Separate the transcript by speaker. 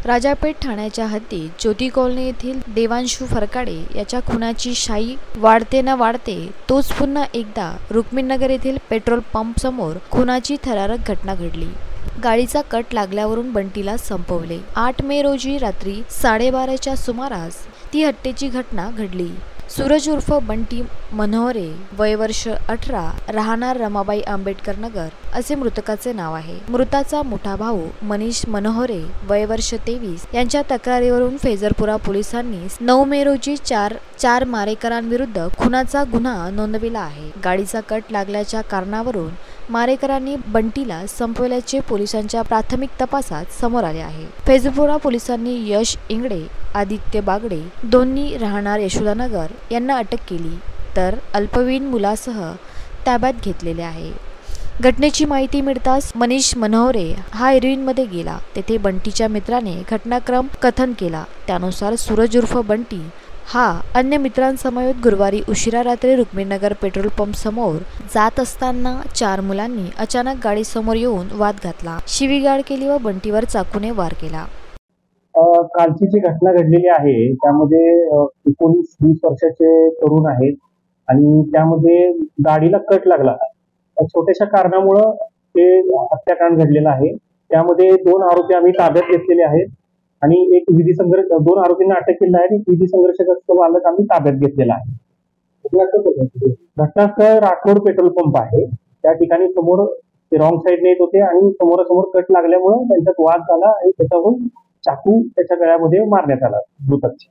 Speaker 1: राजापेठ ठाण्याच्या हद्दीत ज्योती कॉलनी येथील देवांशू फरकाडे याच्या खुनाची शाई वाढते ना वाढते तोच पुन्हा एकदा रुक्मिणीनगर येथील पेट्रोल पंप समोर खुनाची थरारक घटना घडली। गाडीचा कट लागल्यावरून बंटीला संपवले। 8 मे रोजी रात्री 12:30च्या सुमारास ती हत्येची घटना घडली। सूरज उर्फ बंटी मनोहरे, वय वर्ष 18, राहणार रमाबाई आंबेडकर नगर असे मृतकाचे नाव आहे। मृताचा मोठा भाऊ मनीष मनोहरे, वय वर्ष 23 यांच्या तक्रारीवरून फेजरपुरा पोलिसांनी 9 मे रोजी चार मारेकरांविरुद्ध खुनाचा गुन्हा नोंदविला आहे। गाडीचा कट लागल्याच्या कारणावरून मारेकरांनी बंटीला संपवल्याचे पोलिसांच्या प्राथमिक तपासात समोर आले आहे। फेजरपुरा पोलिसांनी यश इंगडे, आदित्य बागडे दोन्ही राहणार यशोदानगर यांना अटक केली तर अल्पवयीन मुलासह ताब्यात घेतलेले आहे। घटनेची माहिती मिळताच मनीष मनोहरे हा हेरोईनमध्ये गेला। तेथे बंटीच्या मित्राने घटनाक्रम कथन केला। त्यानुसार सूरज उर्फ बंटी हा अन्य मित्रांसमवेत गुरुवारी उशिरा रात्री रुक्मिणीनगर पेट्रोल पंप समोर जात असताना 4 मुलांनी अचानक गाडी समोर येऊन वाद घातला, शिवीगाळ केली व बंटीवर चाकूने वार केला।
Speaker 2: कालची जी घटना घडलेली आहे त्यामध्ये 19-20 वर्षाचे तरुण आहेत आणि त्यामध्ये गाडीला कट लागला। छोट्याशा कारणामुळे ते हत्याकांड घडलेला आहे। त्यामध्ये 2 आरोपी आम्ही ताब्यात घेतलेले आहेत आणि एक विधी संघर्ष 2 आरोपींना अटक केली आहे आणि विधी संघर्षग्रस्त बालक आम्ही ताब्यात घेतलेला आहे। घटनास्थळ राठोड पेट्रोल पंप आहे। त्या ठिकाणी समोर ते रॉंग साईडने येत होते आणि समोरासमोर कट लागल्यामुळे त्यांच्यात वाद झाला आणि त्याच्याहून चाकू त्याच्या गळ्यामध्ये मारण्यात आला मृताच्या।